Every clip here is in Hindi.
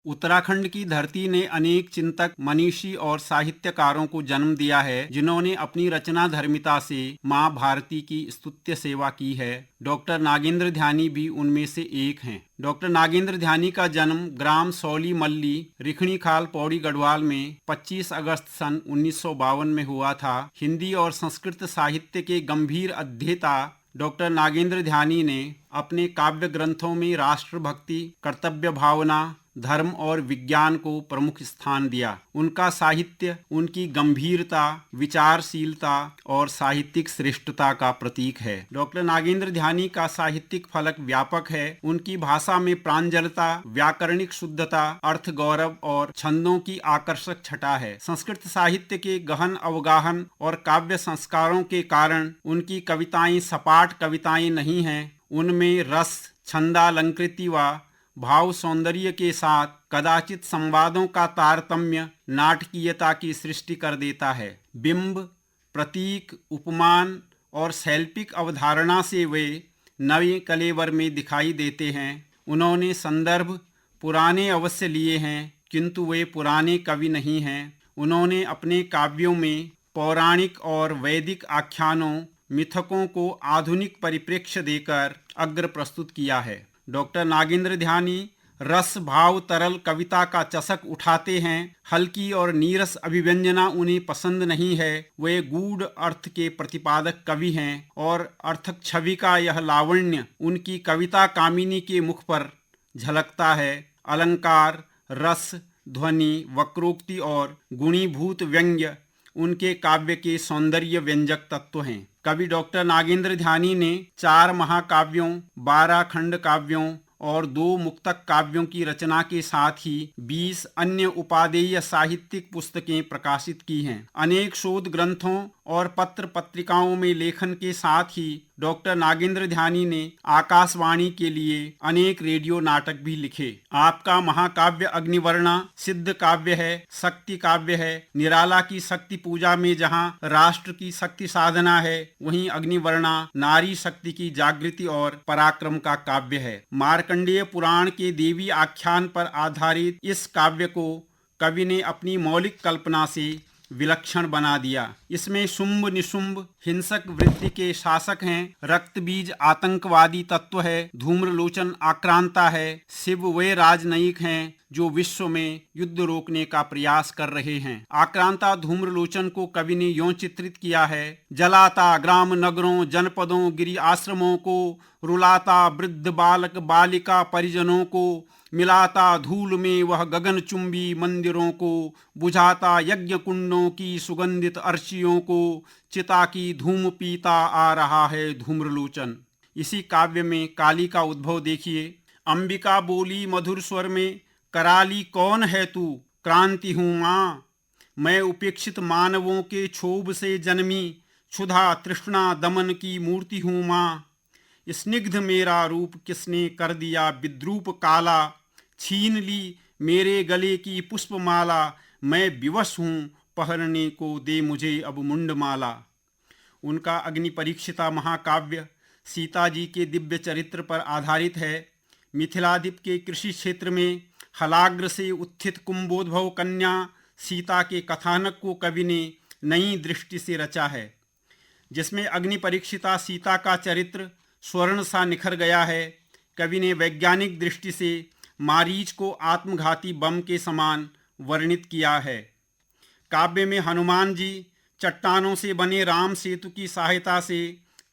उत्तराखंड की धरती ने अनेक चिंतक, मनीषी और साहित्यकारों को जन्म दिया है, जिन्होंने अपनी रचना धर्मिता से माँ भारती की स्तुत्य सेवा की है। डॉक्टर नागेंद्र ध्यानी भी उनमें से एक हैं। डॉक्टर नागेंद्र ध्यानी का जन्म ग्राम सौली मल्ली, रिखणी खाल, पौड़ी गढ़वाल में 25 अगस्त सन 1952 में हुआ था। हिंदी और संस्कृत साहित्य के गंभीर अध्येता डॉक्टर नागेंद्र ध्यानी ने अपने काव्य ग्रंथों में राष्ट्रभक्ति, कर्तव्य भावना, धर्म और विज्ञान को प्रमुख स्थान दिया। उनका साहित्य उनकी गंभीरता, विचारशीलता और साहित्यिक श्रेष्ठता का प्रतीक है। डॉक्टर नागेंद्र ध्यानी का साहित्यिक फलक व्यापक है। उनकी भाषा में प्रांजलता, व्याकरणिक शुद्धता, अर्थ गौरव और छंदों की आकर्षक छटा है। संस्कृत साहित्य के गहन अवगाहन और काव्य संस्कारों के कारण उनकी कविताएं सपाट कविताएं नहीं हैं। उनमें रस, छंदालंकृति व भाव सौंदर्य के साथ कदाचित संवादों का तारतम्य नाटकीयता की सृष्टि कर देता है। बिंब, प्रतीक, उपमान और शैल्पिक अवधारणा से वे नए कलेवर में दिखाई देते हैं। उन्होंने संदर्भ पुराने अवश्य लिए हैं, किंतु वे पुराने कवि नहीं हैं। उन्होंने अपने काव्यों में पौराणिक और वैदिक आख्यानों, मिथकों को आधुनिक परिप्रेक्ष्य देकर अग्र प्रस्तुत किया है। डॉक्टर नागेंद्र ध्यानी रस भाव तरल कविता का चषक उठाते हैं। हल्की और नीरस अभिव्यंजना उन्हें पसंद नहीं है। वे गूढ़ अर्थ के प्रतिपादक कवि हैं और अर्थक छवि का यह लावण्य उनकी कविता कामिनी के मुख पर झलकता है। अलंकार, रस, ध्वनि, वक्रोक्ति और गुणीभूत व्यंग्य उनके काव्य के सौंदर्य व्यंजक तत्व हैं। कवि डॉक्टर नागेंद्र ध्यानी ने 4 महाकाव्यों, 12 खंड काव्यों और 2 मुक्तक काव्यों की रचना के साथ ही 20 अन्य उपादेय साहित्यिक पुस्तकें प्रकाशित की हैं। अनेक शोध ग्रंथों और पत्र पत्रिकाओं में लेखन के साथ ही डॉक्टर नागेंद्र ध्यानी ने आकाशवाणी के लिए अनेक रेडियो नाटक भी लिखे। आपका महाकाव्य अग्निवर्णा सिद्ध काव्य है, शक्ति काव्य है। निराला की शक्ति पूजा में जहाँ राष्ट्र की शक्ति साधना है, वहीं अग्निवर्णा नारी शक्ति की जागृति और पराक्रम का काव्य है। मार्कंडेय पुराण के देवी आख्यान पर आधारित इस काव्य को कवि ने अपनी मौलिक कल्पना से विलक्षण बना दिया। इसमें शुंभ निशुंभ हिंसक वृत्ति के शासक हैं, रक्तबीज आतंकवादी तत्व है, धूम्रलोचन आक्रांता है, शिव वे राजनयिक हैं जो विश्व में युद्ध रोकने का प्रयास कर रहे हैं। आक्रांता धूम्रलोचन को कवि ने यों चित्रित किया है: जलाता ग्राम नगरों जनपदों गिरि आश्रमों को, रुलाता वृद्ध बालक बालिका परिजनों को, मिलाता धूल में वह गगनचुंबी मंदिरों को, बुझाता यज्ञ कुंडों की सुगंधित अर्चियों को, चिता की धूम पीता आ रहा है धूम्रलोचन। इसी काव्य में काली का उद्भव देखिए। अंबिका बोली मधुर स्वर में, कराली कौन है तू, क्रांति हूँ माँ। मैं उपेक्षित मानवों के क्षोभ से जन्मी, क्षुधा तृष्णा दमन की मूर्ति हूँ माँ। स्निग्ध मेरा रूप किसने कर दिया विद्रूप काला, छीन ली मेरे गले की पुष्पमाला। मैं विवश हूँ पहनने को दे मुझे अब मुंडमाला। उनका अग्नि परीक्षिता महाकाव्य सीता जी के दिव्य चरित्र पर आधारित है। मिथिलादीप के कृषि क्षेत्र में हलाग्र से उत्थित कुंभोद्भव कन्या सीता के कथानक को कवि ने नई दृष्टि से रचा है, जिसमें अग्नि परीक्षिता सीता का चरित्र स्वर्ण सा निखर गया है। कवि ने वैज्ञानिक दृष्टि से मारीच को आत्मघाती बम के समान वर्णित किया है। काव्य में हनुमान जी चट्टानों से बने राम सेतु की सहायता से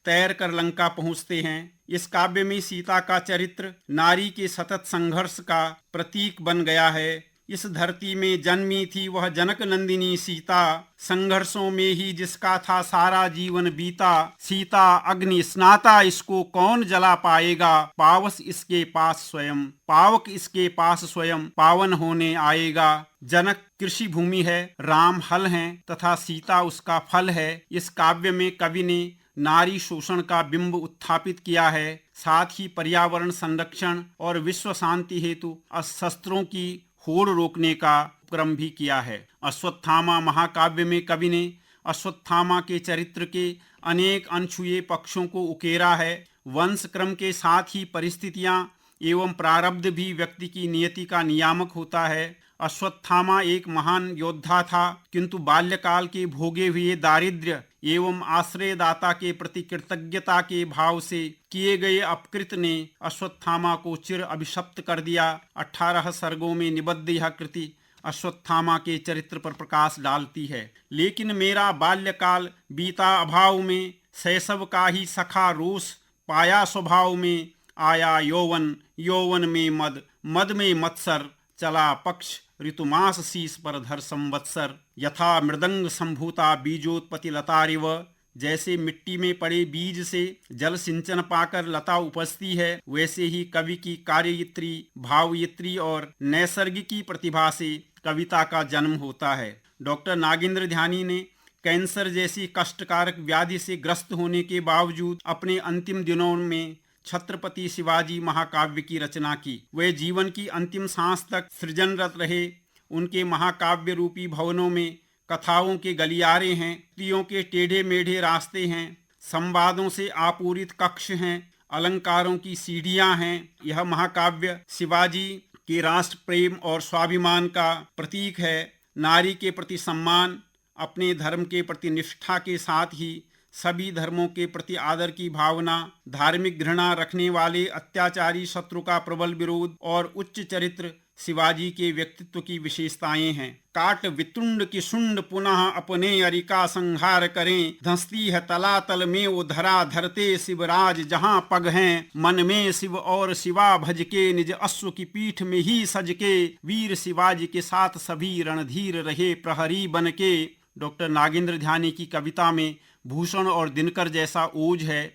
तैर कर लंका पहुंचते हैं। इस काव्य में सीता का चरित्र नारी के सतत संघर्ष का प्रतीक बन गया है। इस धरती में जन्मी थी वह जनक नंदिनी सीता, संघर्षों में ही जिसका था सारा जीवन बीता। सीता अग्नि स्नाता, इसको कौन जला पाएगा, पावस इसके पास स्वयं, पावक इसके पास स्वयं पावन होने आएगा। जनक कृषि भूमि है, राम हल हैं तथा सीता उसका फल है। इस काव्य में कवि ने नारी शोषण का बिंब उत्थापित किया है, साथ ही पर्यावरण संरक्षण और विश्व शांति हेतु शस्त्रों की होड़ रोकने का क्रम भी किया है। अश्वत्थामा महाकाव्य में कवि ने अश्वत्थामा के चरित्र के अनेक अनछुए पक्षों को उकेरा है। वंश क्रम के साथ ही परिस्थितियां एवं प्रारब्ध भी व्यक्ति की नियति का नियामक होता है। अश्वत्थामा एक महान योद्धा था, किंतु बाल्यकाल के भोगे हुए दारिद्र्य एवं आश्रयदाता के प्रति कृतज्ञता के भाव से किए गए अपकृत ने अश्वत्थामा को चिर अभिशप्त कर दिया। 18 सर्गों में निबद्ध यह कृति अश्वत्थामा के चरित्र पर प्रकाश डालती है। लेकिन मेरा बाल्यकाल बीता अभाव में, शैशव का ही सखा रोष पाया स्वभाव में। आया यौवन, यौवन में मद, मद में मत्सर, चला पक्ष ऋतुमास शीस पर धर संवत्सर। यथा मृदंग संभूता बीजोत्पत्ति लतारिव, जैसे मिट्टी में पड़े बीज से जल सिंचन पाकर लता उपजती है, वैसे ही कवि की कार्ययित्री, भावयित्री और नैसर्गिकी प्रतिभा से कविता का जन्म होता है। डॉक्टर नागेंद्र ध्यानी ने कैंसर जैसी कष्टकारक व्याधि से ग्रस्त होने के बावजूद अपने अंतिम दिनों में छत्रपति शिवाजी महाकाव्य की रचना की। वे जीवन की अंतिम सांस तक सृजनरत रहे। उनके महाकाव्य रूपी भवनों में कथाओं के गलियारे हैं, स्त्रियों के टेढ़े मेढ़े रास्ते हैं, संवादों से आपूरित कक्ष हैं, अलंकारों की सीढ़ियां हैं। यह महाकाव्य शिवाजी के राष्ट्र प्रेम और स्वाभिमान का प्रतीक है। नारी के प्रति सम्मान, अपने धर्म के प्रति निष्ठा के साथ ही सभी धर्मों के प्रति आदर की भावना, धार्मिक घृणा रखने वाले अत्याचारी शत्रु का प्रबल विरोध और उच्च चरित्र शिवाजी के व्यक्तित्व की विशेषताएं हैं। काट वितुंड की शुंड पुनः अपने अरिका संहार करें, धंसती है तलातल में वो धरा धरते शिवराज जहां पग हैं। मन में शिव और शिवा भज के निज अश्व की पीठ में ही सज के, वीर शिवाजी के साथ सभी रणधीर रहे प्रहरी बन के। डॉक्टर नागेंद्र ध्यानी की कविता में भूषण और दिनकर जैसा ओज है।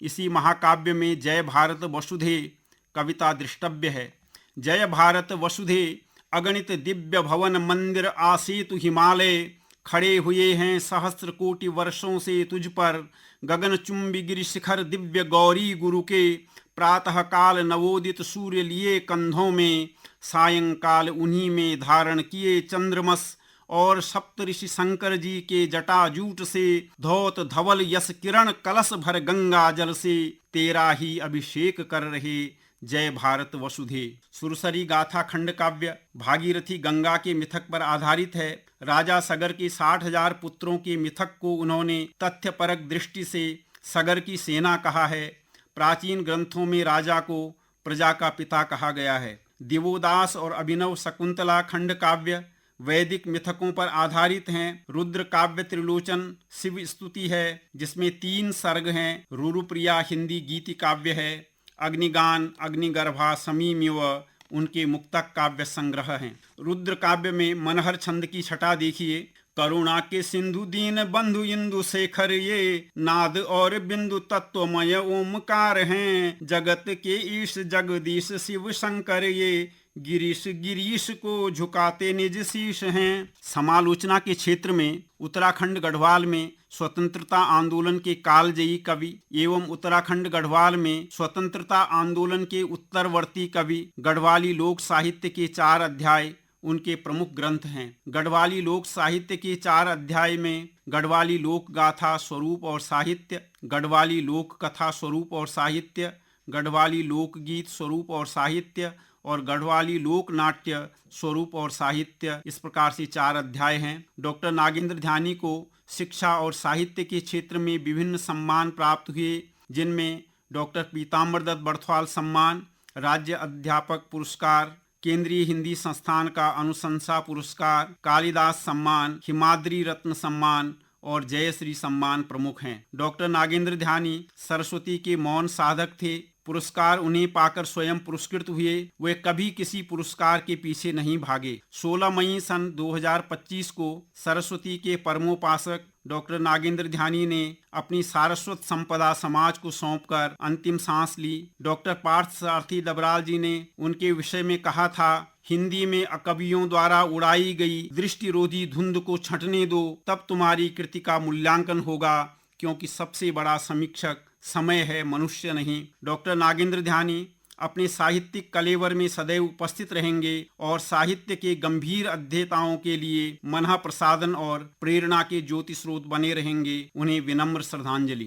इसी महाकाव्य में जय भारत वसुधे कविता दृष्टव्य है। जय भारत वसुधे अगणित दिव्य भवन मंदिर आसेतु हिमालय, खड़े हुए हैं सहस्त्र कोटि वर्षों से तुझ पर। गगन चुंबी गिरि शिखर दिव्य गौरी गुरु के, प्रातः काल नवोदित सूर्य लिए कंधों में, सायंकाल उन्हीं में धारण किए चंद्रमस। और सप्तऋषि शंकर जी के जटाजूट से धौत धवल यश किरण कलश भर गंगा जल से, तेरा ही अभिषेक कर रहे जय भारत वसुधे। सुरसरी गाथा खंड काव्य भागीरथी गंगा के मिथक पर आधारित है। राजा सगर के 60,000 पुत्रों के मिथक को उन्होंने तथ्यपरक दृष्टि से सगर की सेना कहा है। प्राचीन ग्रंथों में राजा को प्रजा का पिता कहा गया है। दिवोदास और अभिनव शकुंतला खंड काव्य वैदिक मिथकों पर आधारित हैं। रुद्र काव्य त्रिलोचन शिव स्तुति है, जिसमें 3 सर्ग हैं। रुरुप्रिया हिंदी गीति काव्य है। अग्निगान, अग्निगर्भा, समीम्यव उनके मुक्तक काव्य संग्रह हैं। रुद्र काव्य में मनहर छंद की छटा देखिए। करुणा के सिंधु दीन बंधु इंदु शेखर, ये नाद और बिंदु तत्वमय ओमकार हैं। जगत के ईश जगदीश शिव शंकर, ये गिरीश गिरीश को झुकाते निज शीश हैं। समालोचना के क्षेत्र में उत्तराखंड गढ़वाल में स्वतंत्रता आंदोलन के कालजयी कवि एवं उत्तराखंड गढ़वाल में स्वतंत्रता आंदोलन के उत्तरवर्ती कवि गढ़वाली लोक साहित्य के 4 अध्याय उनके प्रमुख ग्रंथ हैं। गढ़वाली लोक साहित्य के 4 अध्याय में गढ़वाली लोक गाथा स्वरूप और साहित्य, गढ़वाली लोक कथा स्वरूप और साहित्य, गढ़वाली लोकगीत स्वरूप और साहित्य और गढ़वाली लोक नाट्य स्वरूप और साहित्य, इस प्रकार से 4 अध्याय हैं। डॉक्टर नागेंद्र ध्यानी को शिक्षा और साहित्य के क्षेत्र में विभिन्न सम्मान प्राप्त हुए, जिनमें डॉक्टर पीताम्बर दत्त बर्थवाल सम्मान, राज्य अध्यापक पुरस्कार, केंद्रीय हिंदी संस्थान का अनुशंसा पुरस्कार, कालिदास सम्मान, हिमाद्री रत्न सम्मान और जयश्री सम्मान प्रमुख हैं। डॉक्टर नागेंद्र ध्यानी सरस्वती के मौन साधक थे। पुरस्कार उन्हें पाकर स्वयं पुरस्कृत हुए। वे कभी किसी पुरस्कार के पीछे नहीं भागे। 16 मई सन 2025 को सरस्वती के परमोपासक डॉक्टर नागेंद्र ध्यानी ने अपनी सारस्वत संपदा समाज को सौंपकर अंतिम सांस ली। डॉक्टर पार्थ सारथी डबराल जी ने उनके विषय में कहा था, हिंदी में अकवियों द्वारा उड़ाई गई दृष्टिरोधी धुंध को छंटने दो, तब तुम्हारी कृति का मूल्यांकन होगा, क्योंकि सबसे बड़ा समीक्षक समय है, मनुष्य नहीं। डॉक्टर नागेंद्र ध्यानी अपने साहित्यिक कलेवर में सदैव उपस्थित रहेंगे और साहित्य के गंभीर अध्येताओं के लिए मनः प्रसादन और प्रेरणा के ज्योति स्रोत बने रहेंगे। उन्हें विनम्र श्रद्धांजलि।